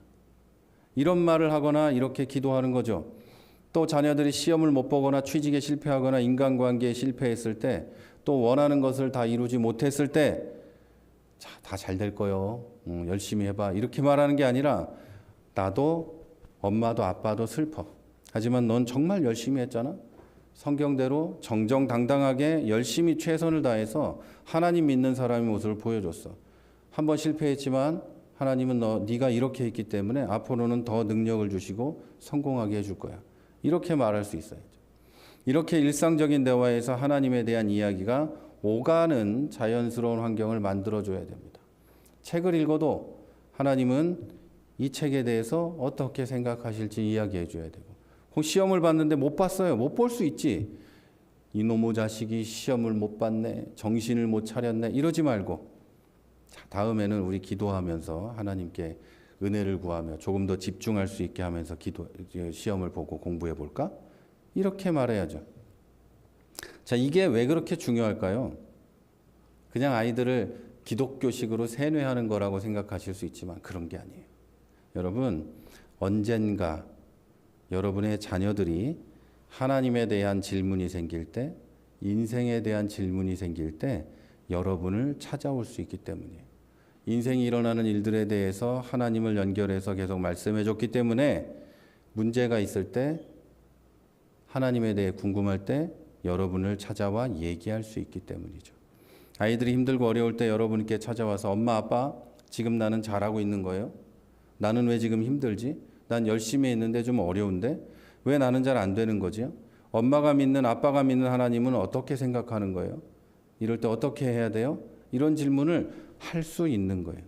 이런 말을 하거나 이렇게 기도하는 거죠. 또 자녀들이 시험을 못 보거나 취직에 실패하거나 인간관계에 실패했을 때, 또 원하는 것을 다 이루지 못했을 때, 다 잘 될 거요. 열심히 해봐. 이렇게 말하는 게 아니라, 나도 엄마도 아빠도 슬퍼. 하지만 넌 정말 열심히 했잖아. 성경대로 정정당당하게 열심히 최선을 다해서 하나님 믿는 사람의 모습을 보여줬어. 한번 실패했지만 하나님은 네가 이렇게 했기 때문에 앞으로는 더 능력을 주시고 성공하게 해줄 거야. 이렇게 말할 수 있어야죠. 이렇게 일상적인 대화에서 하나님에 대한 이야기가 오가는 자연스러운 환경을 만들어줘야 됩니다. 책을 읽어도 하나님은 이 책에 대해서 어떻게 생각하실지 이야기해 줘야 되고, 시험을 봤는데 못 봤어요. 못 볼 수 있지. 이놈의 자식이 시험을 못 봤네. 정신을 못 차렸네. 이러지 말고, 다음에는 우리 기도하면서 하나님께 은혜를 구하며 조금 더 집중할 수 있게 하면서 시험을 보고 공부해 볼까? 이렇게 말해야죠. 자, 이게 왜 그렇게 중요할까요? 그냥 아이들을 기독교식으로 세뇌하는 거라고 생각하실 수 있지만 그런 게 아니에요. 여러분, 언젠가 여러분의 자녀들이 하나님에 대한 질문이 생길 때, 인생에 대한 질문이 생길 때 여러분을 찾아올 수 있기 때문이에요. 인생이 일어나는 일들에 대해서 하나님을 연결해서 계속 말씀해 줬기 때문에 문제가 있을 때, 하나님에 대해 궁금할 때 여러분을 찾아와 얘기할 수 있기 때문이죠. 아이들이 힘들고 어려울 때 여러분께 찾아와서 엄마, 아빠, 지금 나는 잘하고 있는 거예요? 나는 왜 지금 힘들지? 난 열심히 했는데 좀 어려운데? 왜 나는 잘 안 되는 거지? 엄마가 믿는, 아빠가 믿는 하나님은 어떻게 생각하는 거예요? 이럴 때 어떻게 해야 돼요? 이런 질문을 할 수 있는 거예요.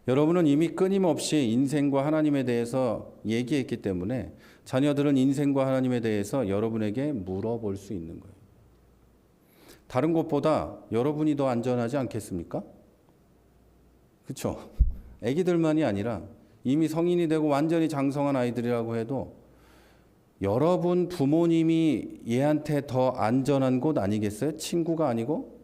여러분은 이미 끊임없이 인생과 하나님에 대해서 얘기했기 때문에 자녀들은 인생과 하나님에 대해서 여러분에게 물어볼 수 있는 거예요. 다른 곳보다 여러분이 더 안전하지 않겠습니까? 그렇죠? 아기들만이 아니라 이미 성인이 되고 완전히 장성한 아이들이라고 해도 여러분 부모님이 얘한테 더 안전한 곳 아니겠어요? 친구가 아니고?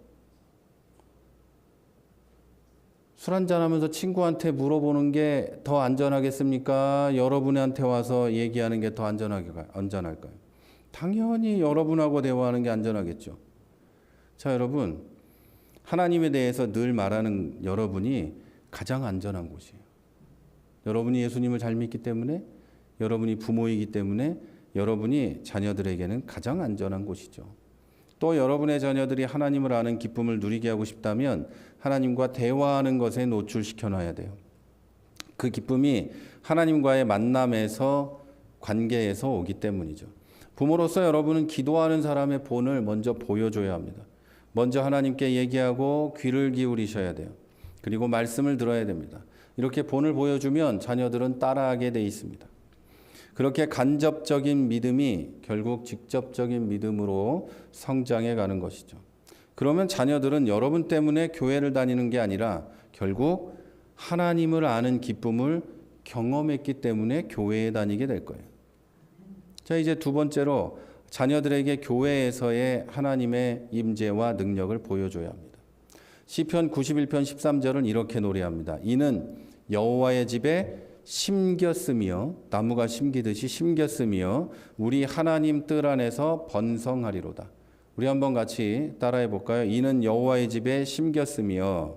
술 한잔하면서 친구한테 물어보는 게 더 안전하겠습니까? 여러분한테 와서 얘기하는 게 더 안전할까요? 당연히 여러분하고 대화하는 게 안전하겠죠. 자, 여러분, 하나님에 대해서 늘 말하는 여러분이 가장 안전한 곳이에요. 여러분이 예수님을 잘 믿기 때문에, 여러분이 부모이기 때문에 여러분이 자녀들에게는 가장 안전한 곳이죠. 또 여러분의 자녀들이 하나님을 아는 기쁨을 누리게 하고 싶다면 하나님과 대화하는 것에 노출시켜 놔야 돼요. 그 기쁨이 하나님과의 만남에서, 관계에서 오기 때문이죠. 부모로서 여러분은 기도하는 사람의 본을 먼저 보여줘야 합니다. 먼저 하나님께 얘기하고 귀를 기울이셔야 돼요. 그리고 말씀을 들어야 됩니다. 이렇게 본을 보여주면 자녀들은 따라하게 돼 있습니다. 그렇게 간접적인 믿음이 결국 직접적인 믿음으로 성장해 가는 것이죠. 그러면 자녀들은 여러분 때문에 교회를 다니는 게 아니라 결국 하나님을 아는 기쁨을 경험했기 때문에 교회에 다니게 될 거예요. 자, 이제 두 번째로 자녀들에게 교회에서의 하나님의 임재와 능력을 보여줘야 합니다. 시편 91편 13절은 이렇게 노래합니다. 이는 여호와의 집에 심겼으며, 나무가 심기듯이 심겼으며 우리 하나님 뜰 안에서 번성하리로다. 우리 한번 같이 따라해 볼까요? 이는 여호와의 집에 심겼으며,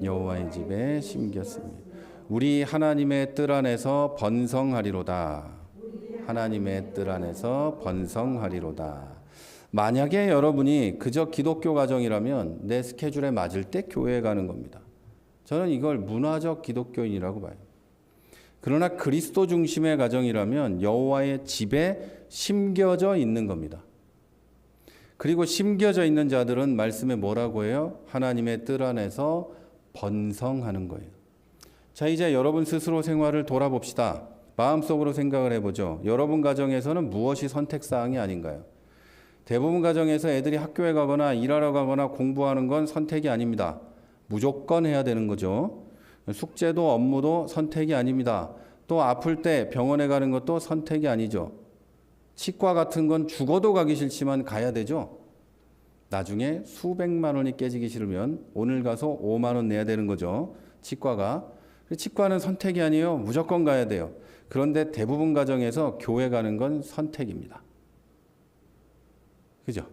여호와의 집에 심겼으며 우리 하나님의 뜰 안에서 번성하리로다. 하나님의 뜰 안에서 번성하리로다. 만약에 여러분이 그저 기독교 가정이라면 내 스케줄에 맞을 때 교회에 가는 겁니다. 저는 이걸 문화적 기독교인이라고 봐요. 그러나 그리스도 중심의 가정이라면 여호와의 집에 심겨져 있는 겁니다. 그리고 심겨져 있는 자들은 말씀에 뭐라고 해요? 하나님의 뜻 안에서 번성하는 거예요. 자, 이제 여러분 스스로 생활을 돌아봅시다. 마음속으로 생각을 해보죠. 여러분 가정에서는 무엇이 선택사항이 아닌가요? 대부분 가정에서 애들이 학교에 가거나 일하러 가거나 공부하는 건 선택이 아닙니다. 무조건 해야 되는 거죠. 숙제도 업무도 선택이 아닙니다. 또 아플 때 병원에 가는 것도 선택이 아니죠. 치과 같은 건 죽어도 가기 싫지만 가야 되죠. 나중에 수백만 원이 깨지기 싫으면 오늘 가서 5만 원 내야 되는 거죠. 치과가. 치과는 선택이 아니에요. 무조건 가야 돼요. 그런데 대부분 가정에서 교회 가는 건 선택입니다. 그죠?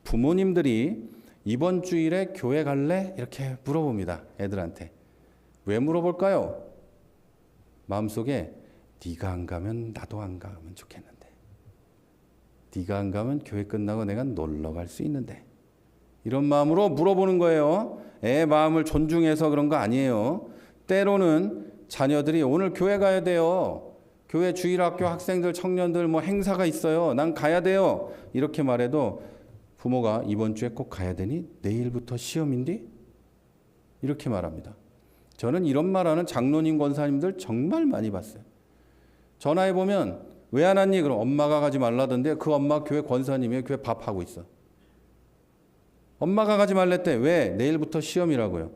부모님들이 이번 주일에 교회 갈래? 이렇게 물어봅니다. 애들한테. 왜 물어볼까요? 마음속에 네가 안 가면 나도 안 가면 좋겠는데. 네가 안 가면 교회 끝나고 내가 놀러 갈 수 있는데. 이런 마음으로 물어보는 거예요. 애 마음을 존중해서 그런 거 아니에요. 때로는 자녀들이 오늘 교회 가야 돼요. 교회 주일학교 학생들, 청년들 뭐 행사가 있어요. 난 가야 돼요. 이렇게 말해도 부모가 이번 주에 꼭 가야 되니? 내일부터 시험인데? 이렇게 말합니다. 저는 이런 말하는 장로님, 권사님들 정말 많이 봤어요. 전화해보면 왜 안 왔니? 그럼 엄마가 가지 말라던데 그 엄마 교회 권사님이에요. 교회 밥하고 있어. 엄마가 가지 말랬대. 왜? 내일부터 시험이라고요.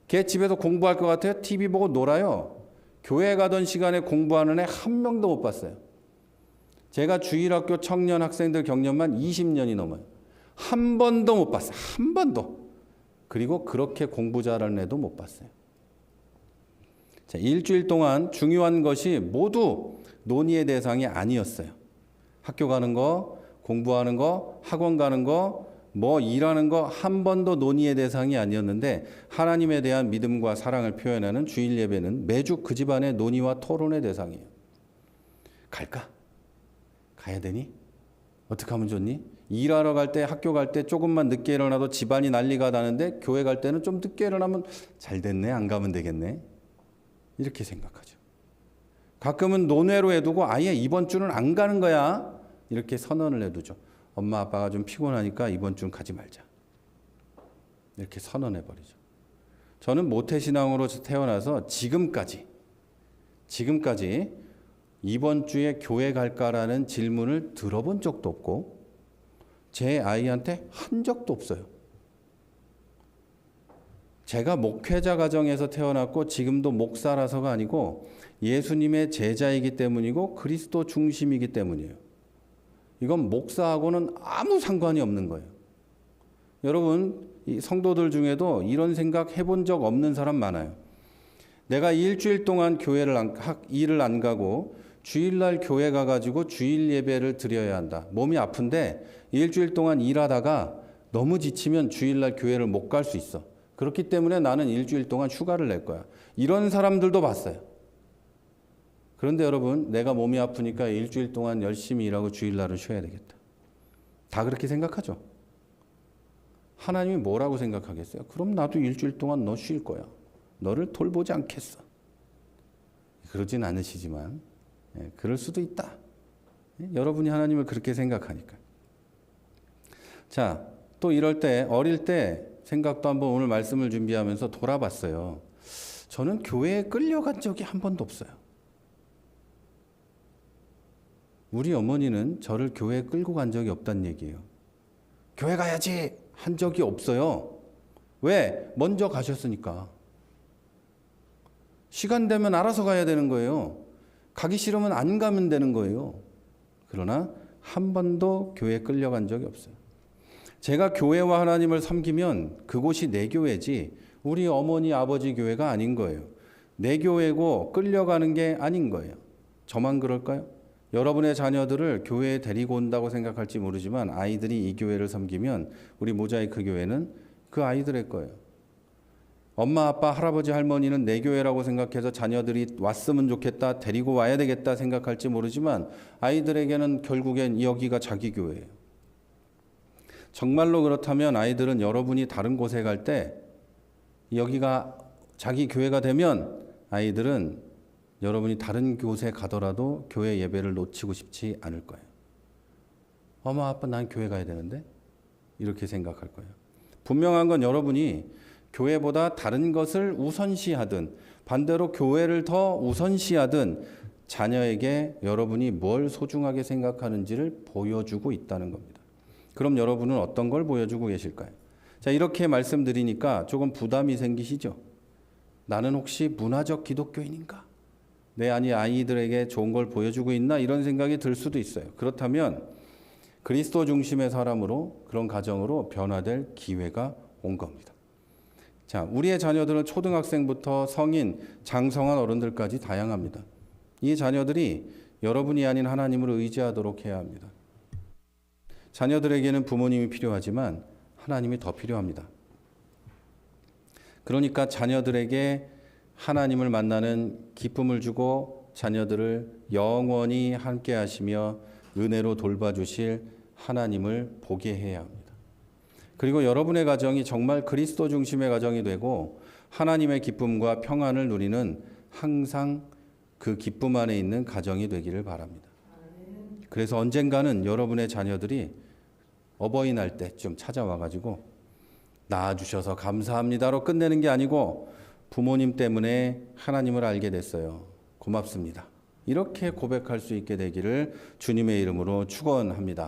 걔 집에서 공부할 것 같아요? TV 보고 놀아요. 교회 가던 시간에 공부하는 애 한 명도 못 봤어요. 제가 주일학교 청년 학생들 경력만 20년이 넘어요. 한 번도 못 봤어요. 한 번도. 그리고 그렇게 공부 잘하는 애도 못 봤어요. 자, 일주일 동안 중요한 것이 모두 논의의 대상이 아니었어요. 학교 가는 거, 공부하는 거, 학원 가는 거, 뭐 일하는 거 한 번도 논의의 대상이 아니었는데 하나님에 대한 믿음과 사랑을 표현하는 주일 예배는 매주 그 집안의 논의와 토론의 대상이에요. 갈까? 가야 되니? 어떻게 하면 좋니? 일하러 갈 때, 학교 갈 때 조금만 늦게 일어나도 집안이 난리가 나는데 교회 갈 때는 좀 늦게 일어나면 잘 됐네, 안 가면 되겠네. 이렇게 생각하죠. 가끔은 논외로 해두고 아예 이번 주는 안 가는 거야. 이렇게 선언을 해두죠. 엄마 아빠가 좀 피곤하니까 이번 주는 가지 말자. 이렇게 선언해버리죠. 저는 모태신앙으로 태어나서 지금까지 이번 주에 교회 갈까라는 질문을 들어본 적도 없고 제 아이한테 한 적도 없어요. 제가 목회자 가정에서 태어났고 지금도 목사라서가 아니고 예수님의 제자이기 때문이고 그리스도 중심이기 때문이에요. 이건 목사하고는 아무 상관이 없는 거예요. 여러분, 이 성도들 중에도 이런 생각 해본 적 없는 사람 많아요. 내가 일주일 동안 일을 안 가고 주일날 교회 가가지고 주일 예배를 드려야 한다. 몸이 아픈데 일주일 동안 일하다가 너무 지치면 주일날 교회를 못 갈 수 있어. 그렇기 때문에 나는 일주일 동안 휴가를 낼 거야. 이런 사람들도 봤어요. 그런데 여러분, 내가 몸이 아프니까 일주일 동안 열심히 일하고 주일날은 쉬어야 되겠다. 다 그렇게 생각하죠. 하나님이 뭐라고 생각하겠어요? 그럼 나도 일주일 동안 너 쉴 거야. 너를 돌보지 않겠어. 그러진 않으시지만 그럴 수도 있다. 여러분이 하나님을 그렇게 생각하니까. 자, 또 이럴 때 어릴 때 생각도 한번 오늘 말씀을 준비하면서 돌아봤어요. 저는 교회에 끌려간 적이 한 번도 없어요. 우리 어머니는 저를 교회에 끌고 간 적이 없다는 얘기예요. 교회 가야지 한 적이 없어요. 왜? 먼저 가셨으니까. 시간 되면 알아서 가야 되는 거예요. 가기 싫으면 안 가면 되는 거예요. 그러나 한 번도 교회에 끌려간 적이 없어요. 제가 교회와 하나님을 섬기면 그곳이 내 교회지 우리 어머니 아버지 교회가 아닌 거예요. 내 교회고 끌려가는 게 아닌 거예요. 저만 그럴까요? 여러분의 자녀들을 교회에 데리고 온다고 생각할지 모르지만 아이들이 이 교회를 섬기면 우리 모자이크 교회는 그 아이들의 거예요. 엄마, 아빠, 할아버지, 할머니는 내 교회라고 생각해서 자녀들이 왔으면 좋겠다, 데리고 와야 되겠다 생각할지 모르지만 아이들에게는 결국엔 여기가 자기 교회예요. 정말로 그렇다면 아이들은 여러분이 다른 곳에 갈 때 여기가 자기 교회가 되면 아이들은 여러분이 다른 곳에 가더라도 교회 예배를 놓치고 싶지 않을 거예요. 엄마, 아빠, 난 교회 가야 되는데? 이렇게 생각할 거예요. 분명한 건 여러분이 교회보다 다른 것을 우선시하든 반대로 교회를 더 우선시하든 자녀에게 여러분이 뭘 소중하게 생각하는지를 보여주고 있다는 겁니다. 그럼 여러분은 어떤 걸 보여주고 계실까요? 자, 이렇게 말씀드리니까 조금 부담이 생기시죠? 나는 혹시 문화적 기독교인인가? 내 아이들에게 좋은 걸 보여주고 있나? 이런 생각이 들 수도 있어요. 그렇다면 그리스도 중심의 사람으로 그런 가정으로 변화될 기회가 온 겁니다. 자, 우리의 자녀들은 초등학생부터 성인, 장성한 어른들까지 다양합니다. 이 자녀들이 여러분이 아닌 하나님을 의지하도록 해야 합니다. 자녀들에게는 부모님이 필요하지만 하나님이 더 필요합니다. 그러니까 자녀들에게 하나님을 만나는 기쁨을 주고 자녀들을 영원히 함께 하시며 은혜로 돌봐주실 하나님을 보게 해야 합니다. 그리고 여러분의 가정이 정말 그리스도 중심의 가정이 되고 하나님의 기쁨과 평안을 누리는 항상 그 기쁨 안에 있는 가정이 되기를 바랍니다. 그래서 언젠가는 여러분의 자녀들이 어버이날 때쯤 찾아와가지고 낳아주셔서 감사합니다로 끝내는 게 아니고 부모님 때문에 하나님을 알게 됐어요. 고맙습니다. 이렇게 고백할 수 있게 되기를 주님의 이름으로 축원합니다.